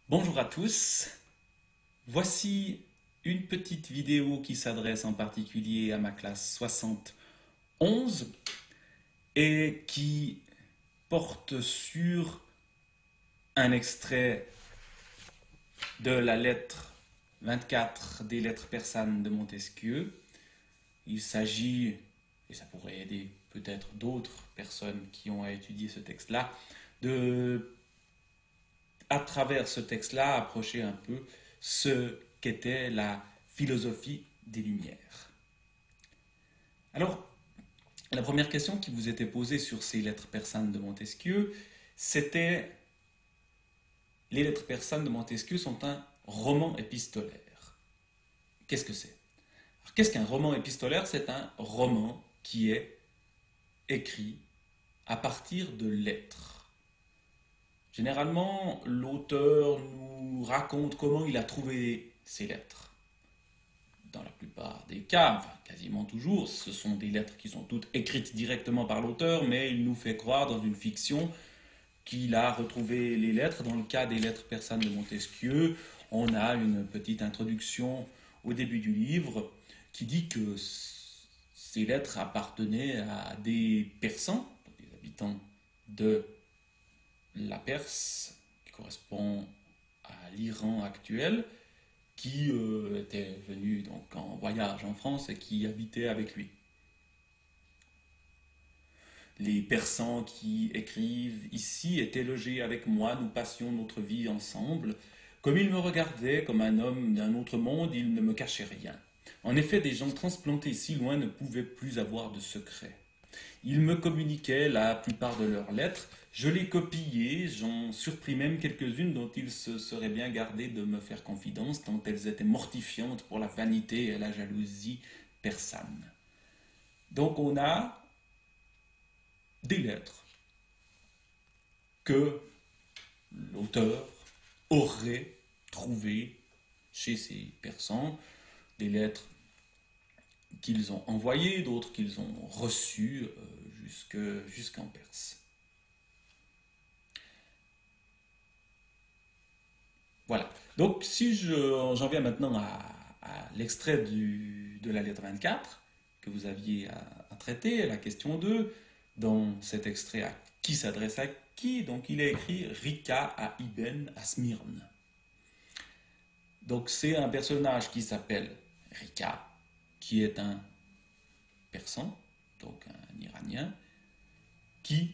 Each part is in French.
Bonjour à tous, voici une petite vidéo qui s'adresse en particulier à ma classe 71 et qui porte sur un extrait de la lettre 24 des lettres persanes de Montesquieu. Il s'agit, et ça pourrait aider peut-être d'autres personnes qui ont à étudier ce texte-là, de à travers ce texte-là, approcher un peu ce qu'était la philosophie des Lumières. Alors, la première question qui vous était posée sur ces lettres persanes de Montesquieu, c'était les lettres persanes de Montesquieu sont un roman épistolaire. Qu'est-ce que c'est? Alors, qu'est-ce qu'un roman épistolaire? C'est un roman qui est écrit à partir de lettres. Généralement, l'auteur nous raconte comment il a trouvé ces lettres. Dans la plupart des cas, enfin quasiment toujours, ce sont des lettres qui sont toutes écrites directement par l'auteur, mais il nous fait croire dans une fiction qu'il a retrouvé les lettres. Dans le cas des lettres persanes de Montesquieu, on a une petite introduction au début du livre qui dit que ces lettres appartenaient à des Persans, des habitants de la Perse, qui correspond à l'Iran actuel, qui était venu donc en voyage en France et qui habitait avec lui. Les Persans qui écrivent ici étaient logés avec moi, nous passions notre vie ensemble. Comme ils me regardaient comme un homme d'un autre monde, ils ne me cachaient rien. En effet, des gens transplantés si loin ne pouvaient plus avoir de secrets. Ils me communiquaient la plupart de leurs lettres, je les copiais, j'en surpris même quelques-unes dont ils se seraient bien gardés de me faire confidence, tant elles étaient mortifiantes pour la vanité et la jalousie persane. Donc on a des lettres que l'auteur aurait trouvées chez ces persans, des lettres qu'ils ont envoyées, d'autres qu'ils ont reçues jusqu'en Perse. Voilà. Donc, si j'en viens maintenant à l'extrait de la lettre 24 que vous aviez à traiter, la question 2, dans cet extrait, à qui s'adresse à qui? Donc, il est écrit Rika à Ibn à Smyrne. Donc, c'est un personnage qui s'appelle Rika, qui est un persan, donc un Iranien, qui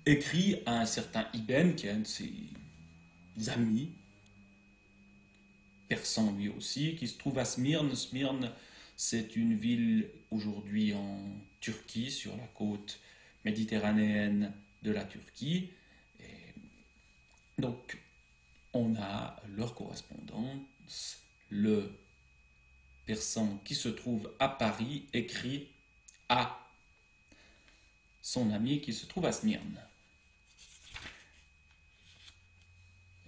écrit à un certain Ibn, qui est un de ses amis, persan lui aussi, qui se trouve à Smyrne. Smyrne, c'est une ville aujourd'hui en Turquie, sur la côte méditerranéenne de la Turquie. Et donc, on a leur correspondance. Le persan qui se trouve à Paris écrit à son ami qui se trouve à Smyrne.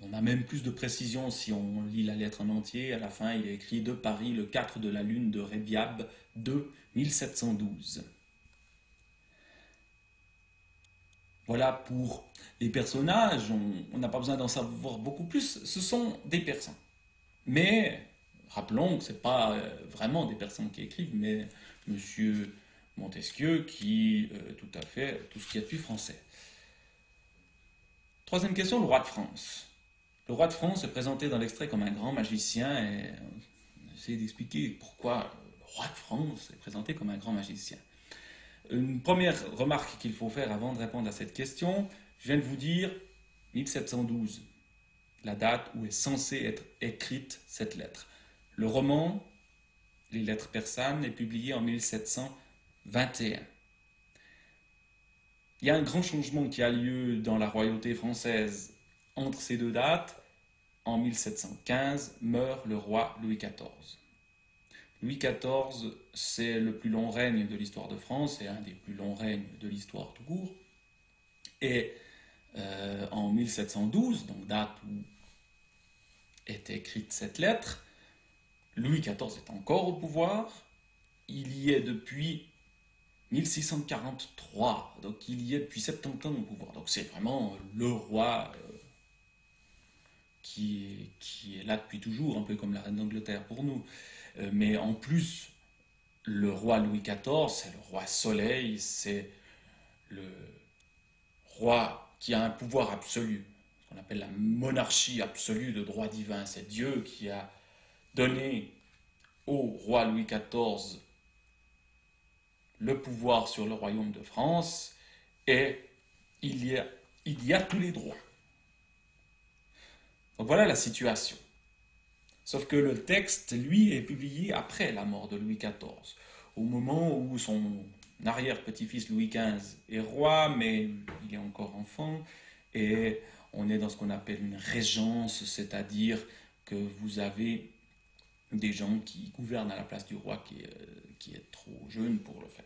On a même plus de précision si on lit la lettre en entier. À la fin, il est écrit de Paris le 4 de la lune de Rébiab de 1712. Voilà pour les personnages. On n'a pas besoin d'en savoir beaucoup plus. Ce sont des persans. Mais rappelons que ce n'est pas vraiment des personnes qui écrivent, mais Monsieur Montesquieu qui tout à fait tout ce qu'il y a de plus français. Troisième question, le roi de France. Le roi de France est présenté dans l'extrait comme un grand magicien et on essaie d'expliquer pourquoi le roi de France est présenté comme un grand magicien. Une première remarque qu'il faut faire avant de répondre à cette question, je viens de vous dire 1712, la date où est censée être écrite cette lettre. Le roman, les lettres persanes, est publié en 1721. Il y a un grand changement qui a lieu dans la royauté française entre ces deux dates. En 1715 meurt le roi Louis XIV. Louis XIV, c'est le plus long règne de l'histoire de France, c'est un des plus longs règnes de l'histoire tout court. Et en 1712, donc date où est écrite cette lettre, Louis XIV est encore au pouvoir. Il y est depuis 1643, donc il y est depuis 70 ans au pouvoir. Donc c'est vraiment le roi qui est là depuis toujours, un peu comme la reine d'Angleterre pour nous. Mais en plus, le roi Louis XIV, c'est le roi Soleil, c'est le roi qui a un pouvoir absolu, ce qu'on appelle la monarchie absolue de droit divin. C'est Dieu qui a donné au roi Louis XIV le pouvoir sur le royaume de France et il y a tous les droits. Donc voilà la situation. Sauf que le texte, lui, est publié après la mort de Louis XIV, au moment où son arrière-petit-fils Louis XV est roi, mais il est encore enfant, et on est dans ce qu'on appelle une régence, c'est-à-dire que vous avez des gens qui gouvernent à la place du roi qui est trop jeune pour le faire.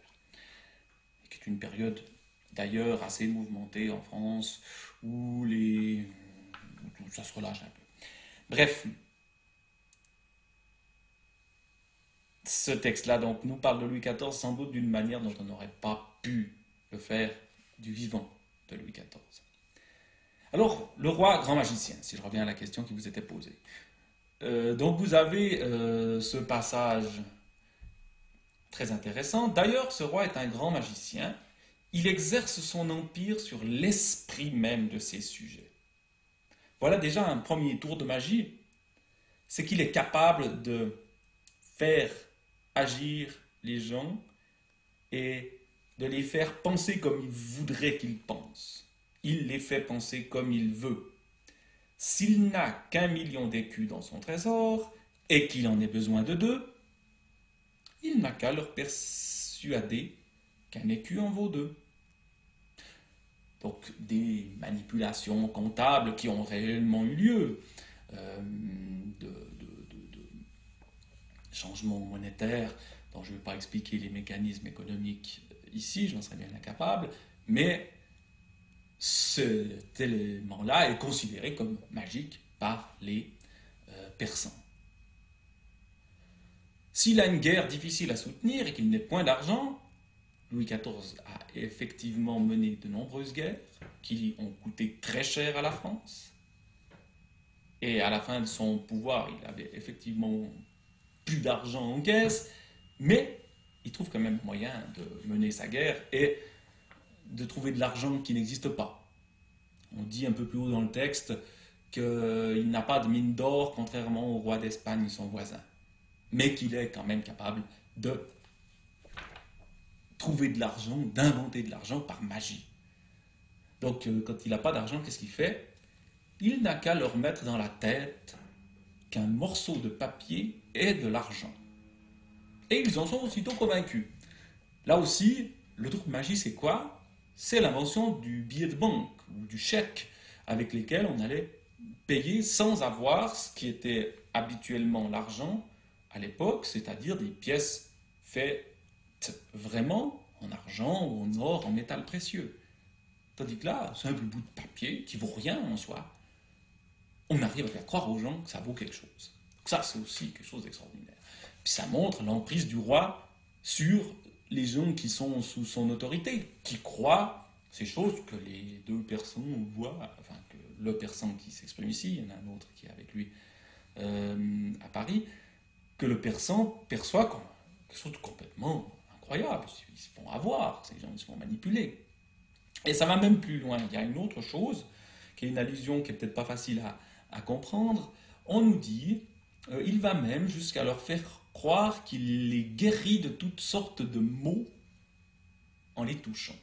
Et qui est une période d'ailleurs assez mouvementée en France, où ça se relâche un peu. Bref, ce texte-là donc nous parle de Louis XIV sans doute d'une manière dont on n'aurait pas pu le faire du vivant de Louis XIV. Alors, le roi grand magicien, si je reviens à la question qui vous était posée. Donc vous avez ce passage très intéressant. D'ailleurs, ce roi est un grand magicien. Il exerce son empire sur l'esprit même de ses sujets. Voilà déjà un premier tour de magie. C'est qu'il est capable de faire agir les gens et de les faire penser comme il voudrait qu'ils pensent. Il les fait penser comme il veut. S'il n'a qu'1 million d'écus dans son trésor et qu'il en ait besoin de 2, il n'a qu'à leur persuader qu'un écu en vaut 2. Donc des manipulations comptables qui ont réellement eu lieu, de changements monétaires dont je ne vais pas expliquer les mécanismes économiques ici, j'en serais bien incapable, mais cet élément-là est considéré comme magique par les Persans. S'il a une guerre difficile à soutenir et qu'il n'ait point d'argent, Louis XIV a effectivement mené de nombreuses guerres qui ont coûté très cher à la France. Et à la fin de son pouvoir, il avait effectivement plus d'argent en caisse, mais il trouve quand même moyen de mener sa guerre et de trouver de l'argent qui n'existe pas. On dit un peu plus haut dans le texte qu'il n'a pas de mine d'or, contrairement au roi d'Espagne, son voisin, mais qu'il est quand même capable de trouver de l'argent, d'inventer de l'argent par magie. Donc quand il n'a pas d'argent, qu'est-ce qu'il fait? Il n'a qu'à leur mettre dans la tête qu'un morceau de papier est de l'argent. Et ils en sont aussitôt convaincus. Là aussi, le truc de magie, c'est quoi? C'est l'invention du billet de banque ou du chèque avec lesquels on allait payer sans avoir ce qui était habituellement l'argent à l'époque, c'est-à-dire des pièces faites vraiment en argent ou en or, en métal précieux. Tandis que là, c'est un simple bout de papier qui vaut rien en soi. On arrive à faire croire aux gens que ça vaut quelque chose. Donc ça, c'est aussi quelque chose d'extraordinaire. Puis ça montre l'emprise du roi sur les gens qui sont sous son autorité, qui croient ces choses que les deux personnes voient, enfin que le persan qui s'exprime ici, il y en a un autre qui est avec lui à Paris, que le persan perçoit comme quelque chose de complètement incroyable. Ils se font avoir, ces gens ils se font manipuler. Et ça va même plus loin. Il y a une autre chose, qui est une allusion qui est peut-être pas facile à comprendre. On nous dit, il va même jusqu'à leur faire croire qu'il les guérit de toutes sortes de maux en les touchant.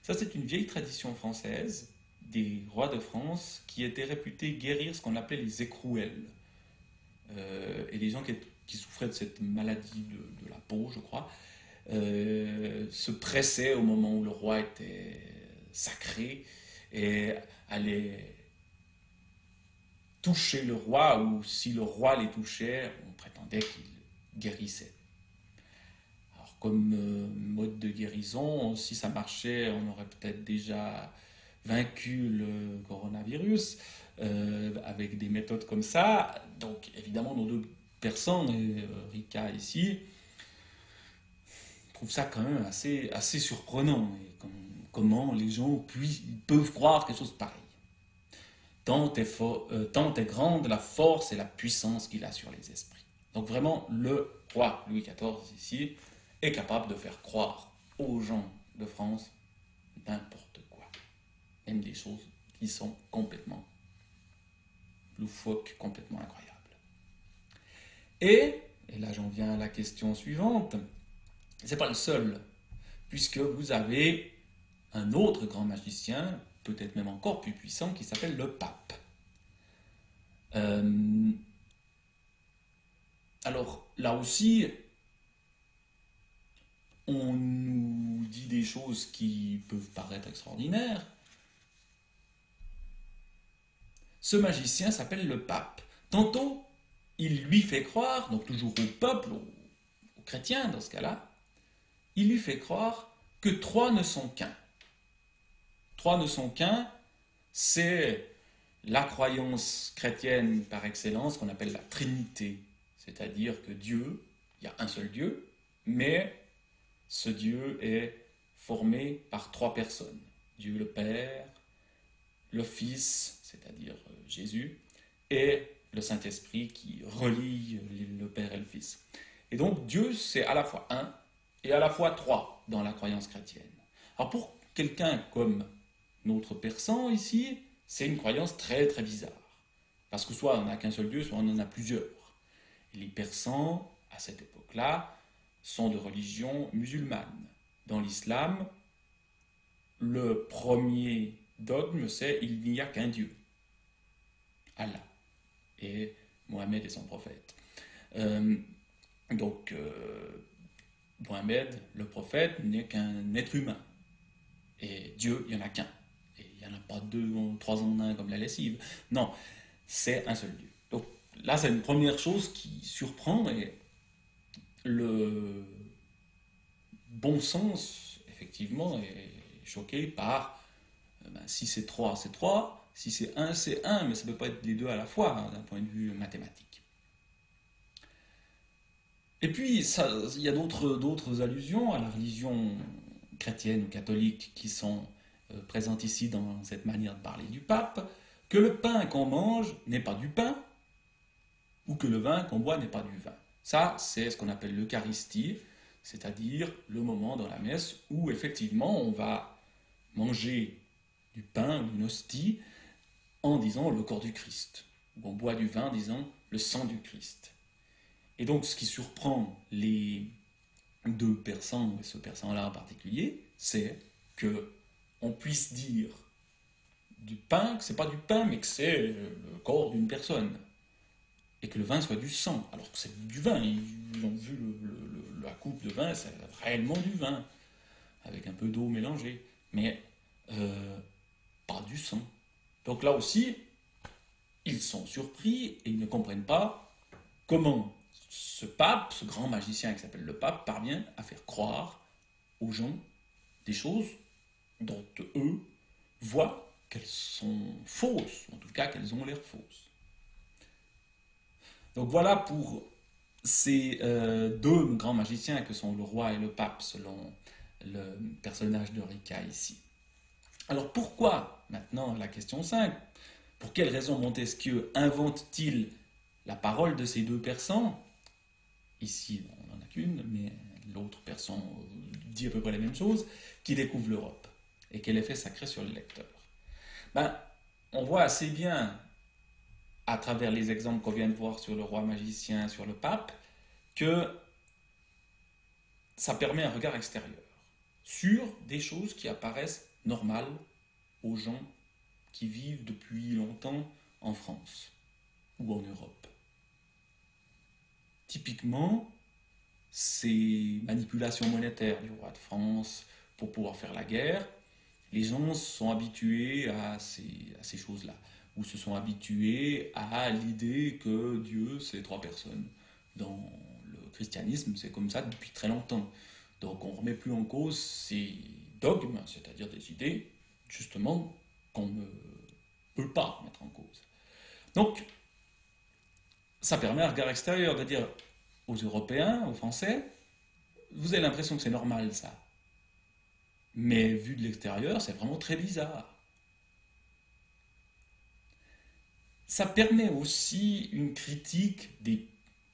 Ça, c'est une vieille tradition française des rois de France qui étaient réputés guérir ce qu'on appelait les écrouelles. Et les gens qui souffraient de cette maladie de la peau, je crois, se pressaient au moment où le roi était sacré et allaient toucher le roi, ou si le roi les touchait, on prétendait qu'il guérissait. Alors comme mode de guérison, si ça marchait, on aurait peut-être déjà vaincu le coronavirus avec des méthodes comme ça. Donc évidemment, nos deux personnes, et Rika ici, trouvent ça quand même assez surprenant. Et comment les gens peuvent croire quelque chose de pareil. tant est grande la force et la puissance qu'il a sur les esprits. Donc vraiment, le roi Louis XIV ici est capable de faire croire aux gens de France n'importe quoi. Même des choses qui sont complètement loufoques, complètement incroyables. Et là j'en viens à la question suivante, c'est pas le seul, puisque vous avez un autre grand magicien, peut-être même encore plus puissant, qui s'appelle le pape. Alors là aussi, on nous dit des choses qui peuvent paraître extraordinaires. Ce magicien s'appelle le pape. Tantôt, il lui fait croire, donc toujours au peuple, aux chrétiens dans ce cas-là, il lui fait croire que trois ne sont qu'un. Trois ne sont qu'un, c'est la croyance chrétienne par excellence qu'on appelle la Trinité. C'est-à-dire que Dieu, il y a un seul Dieu, mais ce Dieu est formé par trois personnes. Dieu le Père, le Fils, c'est-à-dire Jésus, et le Saint-Esprit qui relie le Père et le Fils. Et donc Dieu, c'est à la fois un et à la fois trois dans la croyance chrétienne. Alors pour quelqu'un comme notre Père Sang ici, c'est une croyance très très bizarre. Parce que soit on n'a qu'un seul Dieu, soit on en a plusieurs. Et les Persans, à cette époque-là, sont de religion musulmane. Dans l'islam, le premier dogme, c'est il n'y a qu'un Dieu, Allah, et Mohammed est son prophète. Donc, Mohammed, le prophète, n'est qu'un être humain. Et Dieu, il n'y en a qu'un. Et il n'y en a pas deux ou trois en un comme la lessive. Non, c'est un seul Dieu. Donc là, c'est une première chose qui surprend, et le bon sens, effectivement, est choqué par si c'est 3, c'est 3, si c'est 1, c'est 1, mais ça ne peut pas être les deux à la fois hein, d'un point de vue mathématique. Et puis, il y a d'autres allusions à la religion chrétienne ou catholique qui sont présentes ici dans cette manière de parler du pape, que le pain qu'on mange n'est pas du pain, ou que le vin qu'on boit n'est pas du vin. Ça, c'est ce qu'on appelle l'Eucharistie, c'est-à-dire le moment dans la messe où effectivement on va manger du pain ou une hostie en disant le corps du Christ, ou on boit du vin en disant le sang du Christ. Et donc ce qui surprend les deux persans, et ce persan-là en particulier, c'est que on puisse dire du pain, que c'est pas du pain, mais que c'est le corps d'une personne. Et que le vin soit du sang, alors que c'est du vin. Ils ont vu la coupe de vin, c'est réellement du vin, avec un peu d'eau mélangée, mais pas du sang. Donc là aussi, ils sont surpris et ils ne comprennent pas comment ce pape, ce grand magicien qui s'appelle le pape, parvient à faire croire aux gens des choses dont eux voient qu'elles sont fausses, en tout cas qu'elles ont l'air fausses. Donc voilà pour ces deux grands magiciens que sont le roi et le pape selon le personnage de Rica ici. Alors pourquoi, maintenant la question 5, pour quelle raison Montesquieu invente-t-il la parole de ces deux persans? Ici on n'en a qu'une, mais l'autre persan dit à peu près la même chose, qui découvre l'Europe. Et quel effet ça crée sur le lecteur? On voit assez bien à travers les exemples qu'on vient de voir sur le roi magicien, sur le pape, que ça permet un regard extérieur sur des choses qui apparaissent normales aux gens qui vivent depuis longtemps en France ou en Europe. Typiquement, ces manipulations monétaires du roi de France pour pouvoir faire la guerre, les gens sont habitués à ces choses-là, ou se sont habitués à l'idée que Dieu, c'est trois personnes. Dans le christianisme, c'est comme ça depuis très longtemps. Donc on ne remet plus en cause ces dogmes, c'est-à-dire des idées, justement, qu'on ne peut pas remettre en cause. Donc, ça permet un regard extérieur de dire aux Européens, aux Français, vous avez l'impression que c'est normal ça. Mais vu de l'extérieur, c'est vraiment très bizarre. ça permet aussi une critique des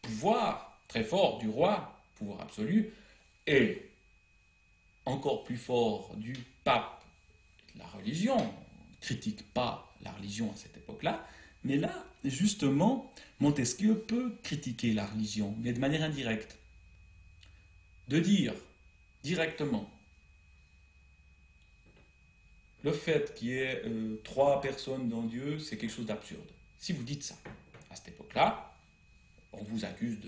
pouvoirs très forts du roi, pouvoir absolu, et encore plus fort du pape, de la religion. On ne critique pas la religion à cette époque-là, mais là, justement, Montesquieu peut critiquer la religion, mais de manière indirecte. De dire directement le fait qu'il y ait trois personnes dans Dieu, c'est quelque chose d'absurde. Si vous dites ça, à cette époque-là, on vous accuse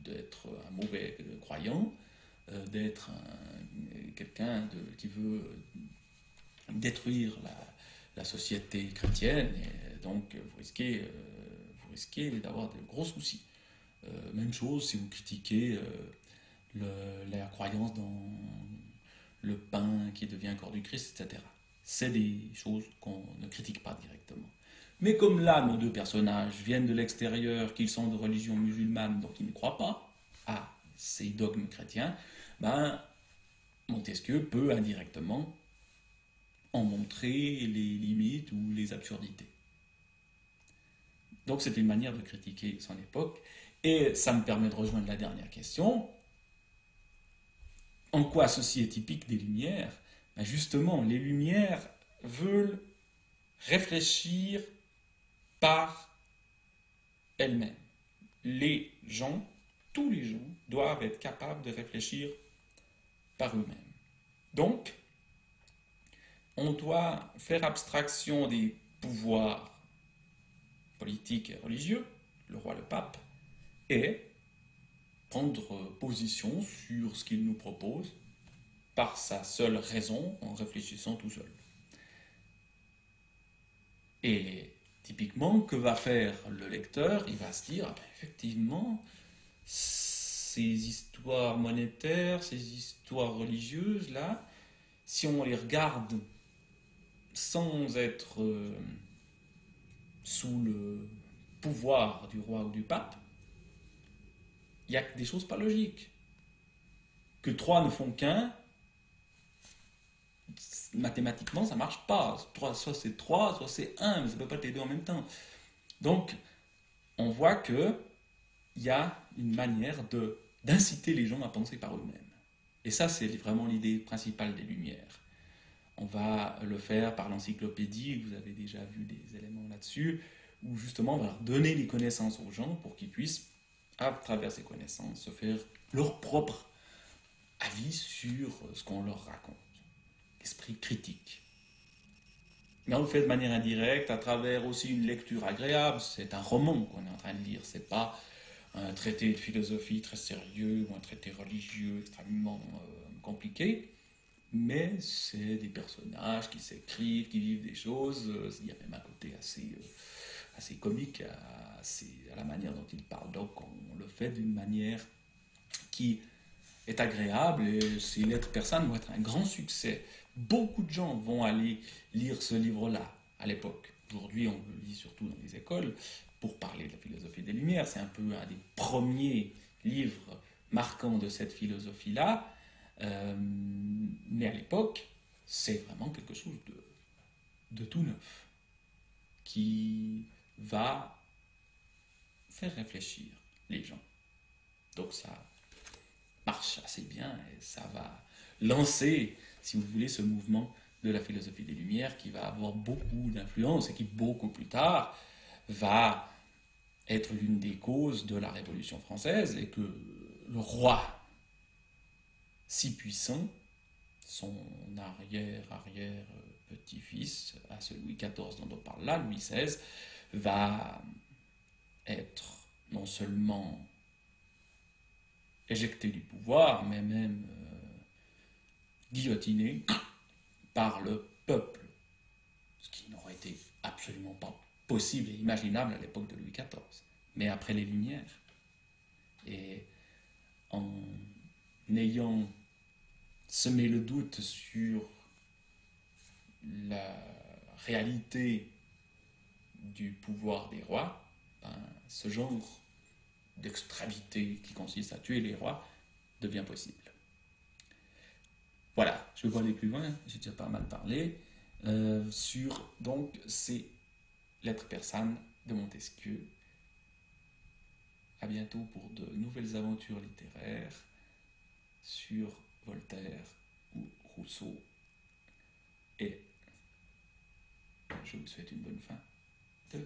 d'être un mauvais croyant, d'être quelqu'un qui veut détruire la société chrétienne, et donc vous risquez d'avoir de gros soucis. Même chose si vous critiquez la croyance dans le pain qui devient corps du Christ, etc. C'est des choses qu'on ne critique pas directement. Mais comme là, nos deux personnages viennent de l'extérieur, qu'ils sont de religion musulmane, donc ils ne croient pas à ces dogmes chrétiens, ben, Montesquieu peut indirectement en montrer les limites ou les absurdités. Donc c'est une manière de critiquer son époque. Et ça me permet de rejoindre la dernière question. En quoi ceci est typique des Lumières? Ben justement, les Lumières veulent réfléchir par elles-mêmes. Les gens, tous les gens, doivent être capables de réfléchir par eux-mêmes. Donc, on doit faire abstraction des pouvoirs politiques et religieux, le roi, le pape, et prendre position sur ce qu'il nous propose par sa seule raison, en réfléchissant tout seul. Et typiquement, que va faire le lecteur? Il va se dire, ah ben, effectivement, ces histoires monétaires, ces histoires religieuses, là, si on les regarde sans être sous le pouvoir du roi ou du pape, il y a des choses pas logiques. Que trois ne font qu'un, mathématiquement, ça marche pas. Soit c'est 3, soit c'est 1, mais ça ne peut pas être les deux en même temps. Donc, on voit qu'il y a une manière d'inciter les gens à penser par eux-mêmes. Et ça, c'est vraiment l'idée principale des Lumières. On va le faire par l'encyclopédie, vous avez déjà vu des éléments là-dessus, où justement on va leur donner les connaissances aux gens pour qu'ils puissent, à travers ces connaissances, se faire leur propre avis sur ce qu'on leur raconte. Esprit critique. Mais on le fait de manière indirecte, à travers aussi une lecture agréable. C'est un roman qu'on est en train de lire, c'est pas un traité de philosophie très sérieux ou un traité religieux extrêmement compliqué. Mais c'est des personnages qui s'écrivent, qui vivent des choses. Il y a même un côté assez comique à la manière dont ils parlent. Donc on le fait d'une manière qui est agréable et ces lettres persanes vont être un grand succès. Beaucoup de gens vont aller lire ce livre-là à l'époque. Aujourd'hui, on le lit surtout dans les écoles pour parler de la philosophie des Lumières. C'est un peu un des premiers livres marquants de cette philosophie-là. Mais à l'époque, c'est vraiment quelque chose de tout neuf qui va faire réfléchir les gens. Donc ça marche assez bien et ça va lancer, si vous voulez, ce mouvement de la philosophie des Lumières qui va avoir beaucoup d'influence et qui, beaucoup plus tard, va être l'une des causes de la Révolution française et que le roi si puissant, son arrière-petit-fils, à ce Louis XIV dont on parle là, Louis XVI, va être non seulement éjecté du pouvoir, mais même guillotiné par le peuple, ce qui n'aurait été absolument pas possible et imaginable à l'époque de Louis XIV, mais après les Lumières. Et en ayant semé le doute sur la réalité du pouvoir des rois, ce genre d'extravité qui consiste à tuer les rois devient possible. Voilà, je ne vais pas aller plus loin, j'ai déjà pas mal parlé sur donc ces lettres persanes de Montesquieu. À bientôt pour de nouvelles aventures littéraires sur Voltaire ou Rousseau. Et je vous souhaite une bonne fin de